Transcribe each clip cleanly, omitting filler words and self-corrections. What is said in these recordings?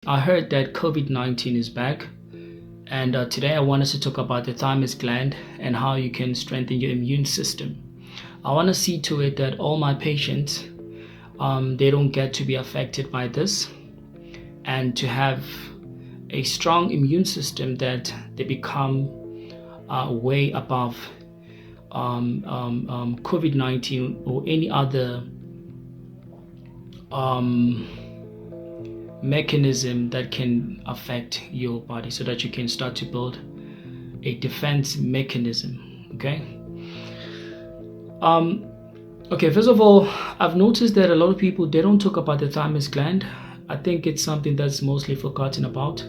I heard that COVID-19 is back, and today I want us to talk about the thymus gland and how you can strengthen your immune system. I want to see to it that all my patients, they don't get to be affected by this, and to have a strong immune system that they become way above COVID-19 or any other mechanism that can affect your body, so that you can start to build a defense mechanism. Okay, first of all, I've noticed that a lot of people, they don't talk about the thymus gland. I think it's something that's mostly forgotten about.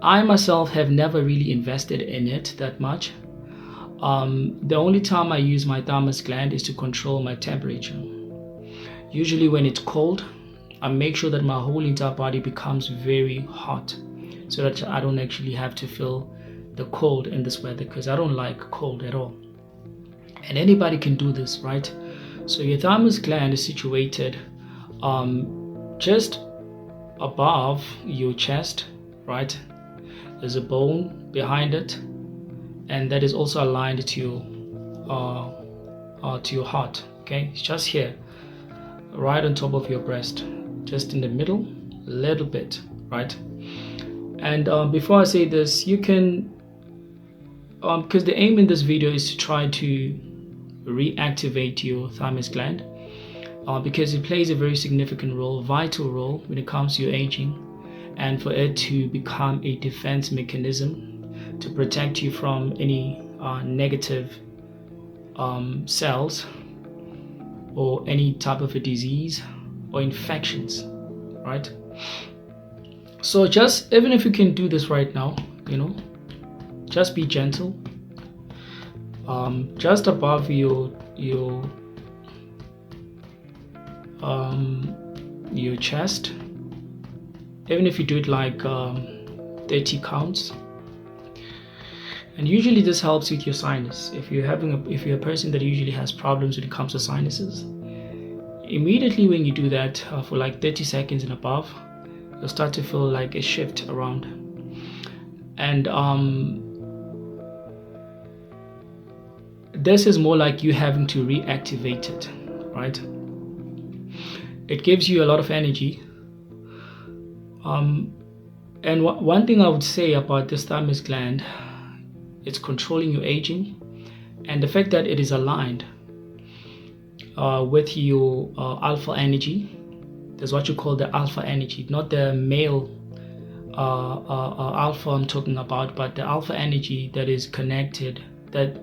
I myself have never really invested in it that much. The only time I use my thymus gland is to control my temperature. Usually when it's cold, I make sure that my whole entire body becomes very hot, so that I don't actually have to feel the cold in this weather, because I don't like cold at all. And anybody can do this, right? So your thymus gland is situated just above your chest, right? There's a bone behind it, and that is also aligned to your heart. Okay, it's just here, right on top of your breast, just in the middle, a little bit, right? And before I say this, you can, because the aim in this video is to try to reactivate your thymus gland, because it plays a very significant role, vital role when it comes to your aging, and for it to become a defense mechanism to protect you from any negative cells or any type of a disease or infections, right? So just, even if you can do this right now, just be gentle, just above your chest. Even if you do it like 30 counts. And usually this helps with your sinus. If you're a person that usually has problems when it comes to sinuses, immediately when you do that for like 30 seconds and above, you'll start to feel like a shift around. And this is more like you having to reactivate it, right? It gives you a lot of energy. And one thing I would say about this thymus gland, it's controlling your aging, and the fact that it is aligned with your alpha energy. That's what you call the alpha energy, not the male alpha I'm talking about, but the alpha energy that is connected, that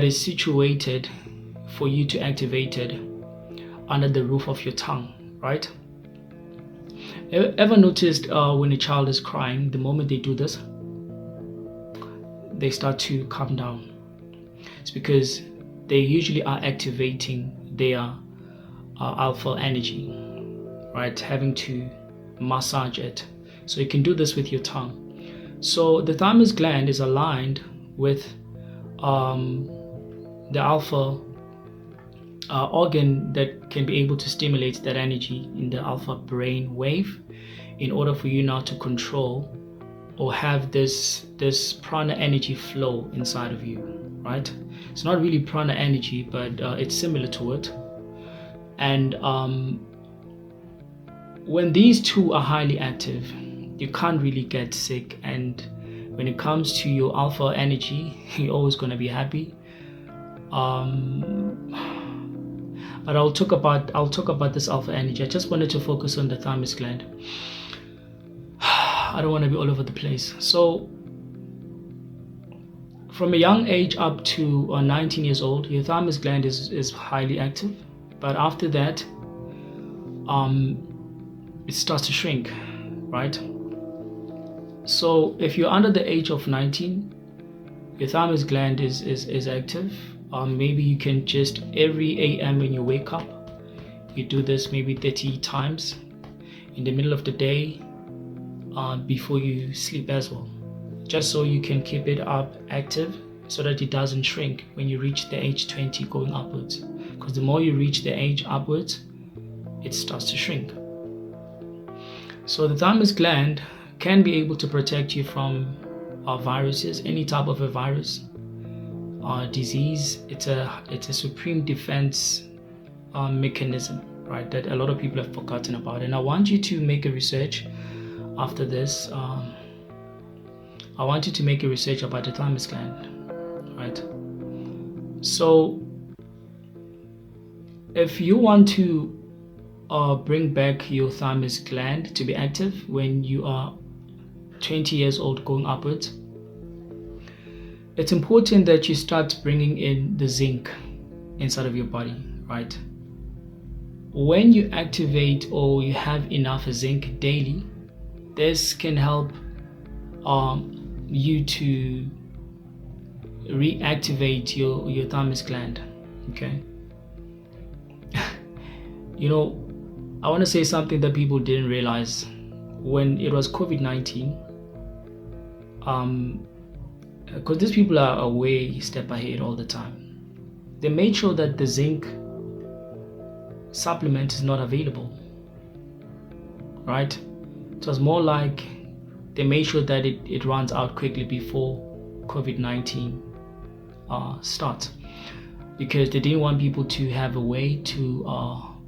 is situated for you to activate it under the roof of your tongue, right? Ever noticed when a child is crying, the moment they do this, they start to calm down? It's because they usually are activating their alpha energy, right? Having to massage it. So you can do this with your tongue. So the thymus gland is aligned with the alpha organ that can be able to stimulate that energy in the alpha brain wave, in order for you now to control or have this prana energy flow inside of you, right? It's not really prana energy, but it's similar to it. And when these two are highly active, you can't really get sick. And when it comes to your alpha energy, you're always going to be happy. But I'll talk about this alpha energy. I just wanted to focus on the thymus gland. I don't want to be all over the place. So from a young age up to 19 years old, your thymus gland is highly active. But after that, it starts to shrink, right? So if you're under the age of 19, your thymus gland is active. Maybe you can just, every AM when you wake up, you do this maybe 30 times in the middle of the day, before you sleep as well, just so you can keep it up active, so that it doesn't shrink when you reach the age 20 going upwards. Because the more you reach the age upwards, it starts to shrink. So the thymus gland can be able to protect you from viruses, any type of a virus, disease. It's a supreme defense mechanism, right? That a lot of people have forgotten about. And I want you to make a research after this. I want you to make a research about the thymus gland, right? So if you want to bring back your thymus gland to be active when you are 20 years old going upwards, it's important that you start bringing in the zinc inside of your body, right? When you activate or you have enough zinc daily, this can help you to reactivate your thymus gland. Okay. You know, I want to say something that people didn't realize when it was COVID-19. Because these people are a way step ahead all the time. They made sure that the zinc supplement is not available, right? It was more like they made sure that it runs out quickly before COVID-19 starts, because they didn't want people to have a way to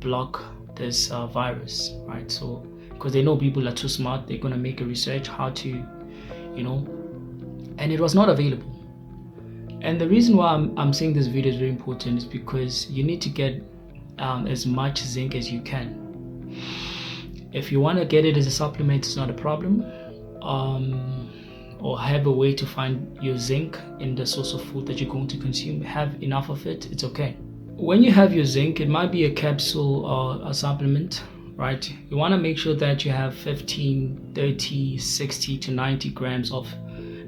block this virus, right? So because they know people are too smart, they're going to make a research how to, and it was not available. And the reason why I'm saying this video is very important is because you need to get as much zinc as you can. If you want to get it as a supplement, it's not a problem, or have a way to find your zinc in the source of food that you're going to consume. Have enough of it, it's okay. When you have your zinc, it might be a capsule or a supplement, right? You want to make sure that you have 15, 30, 60 to 90 grams of,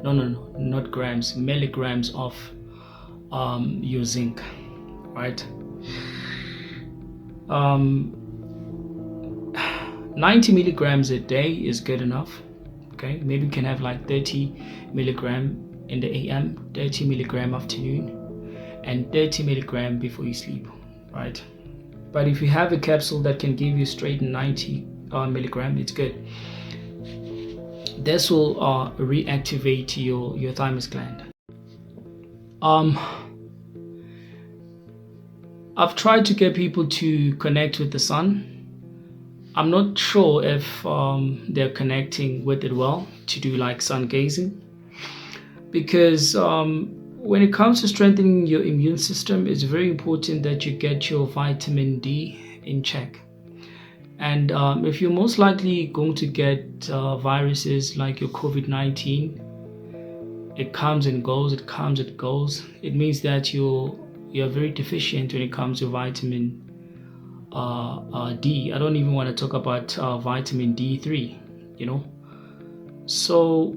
not grams, milligrams of your zinc, right? 90 milligrams a day is good enough. Okay, maybe you can have like 30 milligram in the AM, 30 milligram afternoon, and 30 milligram before you sleep, right? But if you have a capsule that can give you straight 90 milligram, it's good. This will reactivate your thymus gland. I've tried to get people to connect with the sun. I'm not sure if they're connecting with it well to do like sun gazing, because when it comes to strengthening your immune system, it's very important that you get your vitamin D in check. And if you're most likely going to get viruses like your COVID-19, it comes and goes, it comes and goes. It means that you're very deficient when it comes to vitamin D. I don't even want to talk about vitamin D3, So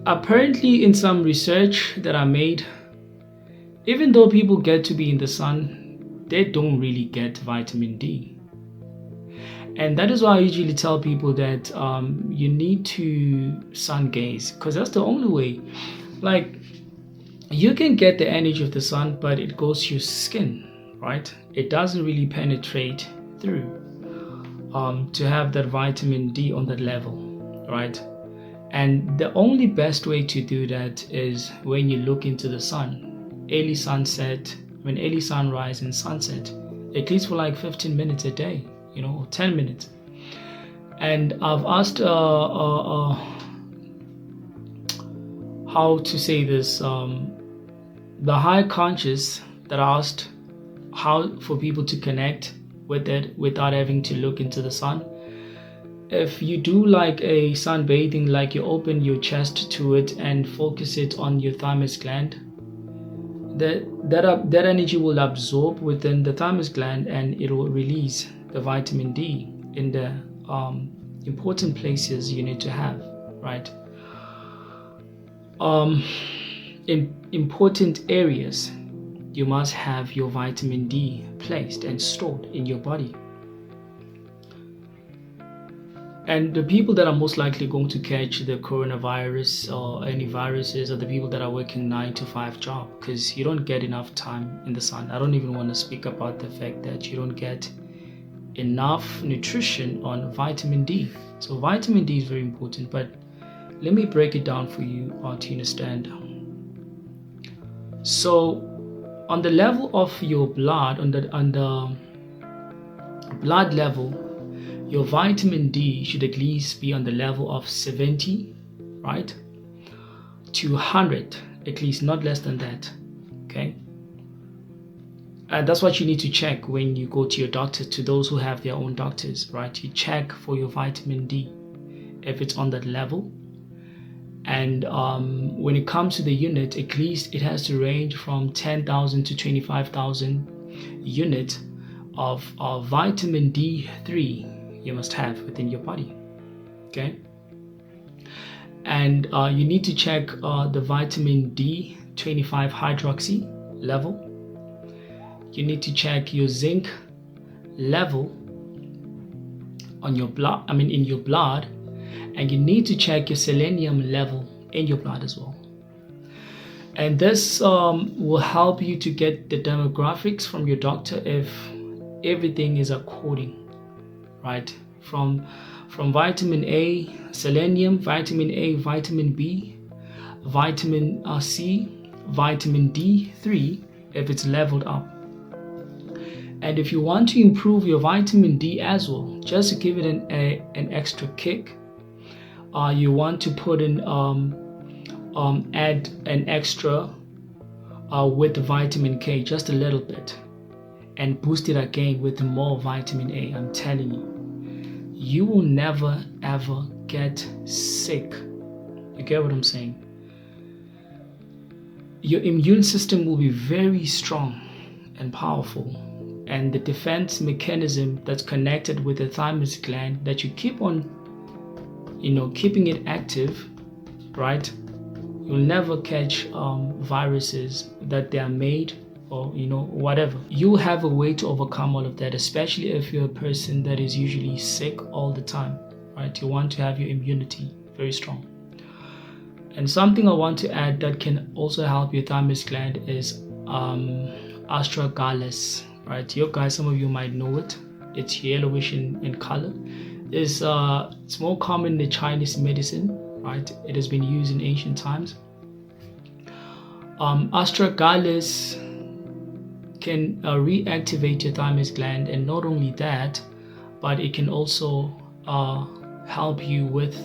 apparently in some research that I made, even though people get to be in the sun, they don't really get vitamin D. And that is why I usually tell people that you need to sun gaze, because that's the only way. Like, you can get the energy of the sun, but it goes to your skin, right? It doesn't really penetrate through to have that vitamin D on that level, right? And the only best way to do that is when you look into the sun, early sunrise and sunset, at least for like 15 minutes a day, or 10 minutes. And I've asked how to say this, the high conscious that asked how for people to connect with it without having to look into the sun. If you do like a sunbathing, like you open your chest to it and focus it on your thymus gland, that energy will absorb within the thymus gland, and it will release the vitamin D in the important places you need to have, right? In important areas, you must have your vitamin D placed and stored in your body. And the people that are most likely going to catch the coronavirus or any viruses are the people that are working 9-to-5 job, because you don't get enough time in the sun. I don't even want to speak about the fact that you don't get enough nutrition on vitamin D. So vitamin D is very important, but let me break it down for you to understand. So on the level of your blood, on the blood level, your vitamin D should at least be on the level of 70, right, to 100, at least, not less than that. Okay, and that's what you need to check when you go to your doctor. To those who have their own doctors, right, you check for your vitamin D if it's on that level. And when it comes to the unit, at least it has to range from 10,000 to 25,000 units of vitamin D3 you must have within your body. Okay, and you need to check the vitamin D25 hydroxy level. You need to check your zinc level on your blood, in your blood, and you need to check your selenium level in your blood as well. And this will help you to get the demographics from your doctor if everything is according, right? From vitamin A, selenium, vitamin A, vitamin B, vitamin C, vitamin D3, if it's leveled up. And if you want to improve your vitamin D as well, just to give it an extra kick, you want to put in add an extra with vitamin K, just a little bit, and boost it again with more vitamin A. I'm telling you, you will never ever get sick. You get what I'm saying? Your immune system will be very strong and powerful, and the defense mechanism that's connected with the thymus gland, that you keep on keeping it active, right? You'll never catch viruses that they are made, or whatever. You have a way to overcome all of that, especially if you're a person that is usually sick all the time, right? You want to have your immunity very strong. And something I want to add that can also help your thymus gland is astragalus, right? Some of you might know it. It's yellowish in color. It's more common in the Chinese medicine, right? It has been used in ancient times. Astragalus can reactivate your thymus gland, and not only that, but it can also help you with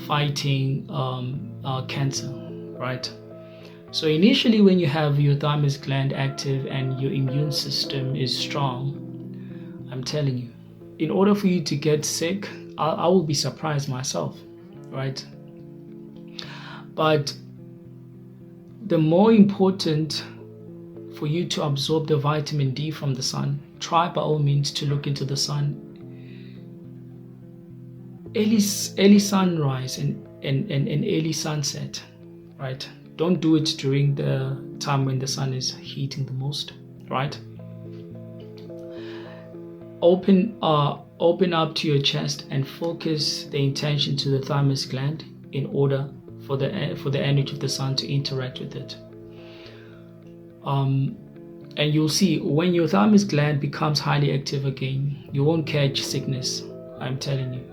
fighting cancer, right? So initially, when you have your thymus gland active and your immune system is strong, I'm telling you, in order for you to get sick, I will be surprised myself, right? But the more important for you to absorb the vitamin D from the sun, try by all means to look into the sun. Early sunrise and early sunset, right? Don't do it during the time when the sun is heating the most, right? Open up to your chest and focus the intention to the thymus gland in order for the energy of the sun to interact with it. And you'll see when your thymus gland becomes highly active again, you won't catch sickness. I'm telling you,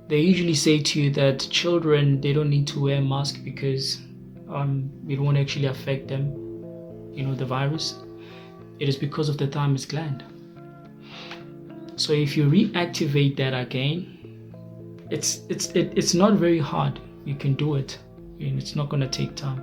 They usually say to you that children, they don't need to wear a mask because it won't actually affect them, the virus. It is because of the thymus gland. So if you reactivate that again, it's not very hard. You can do it, and it's not going to take time.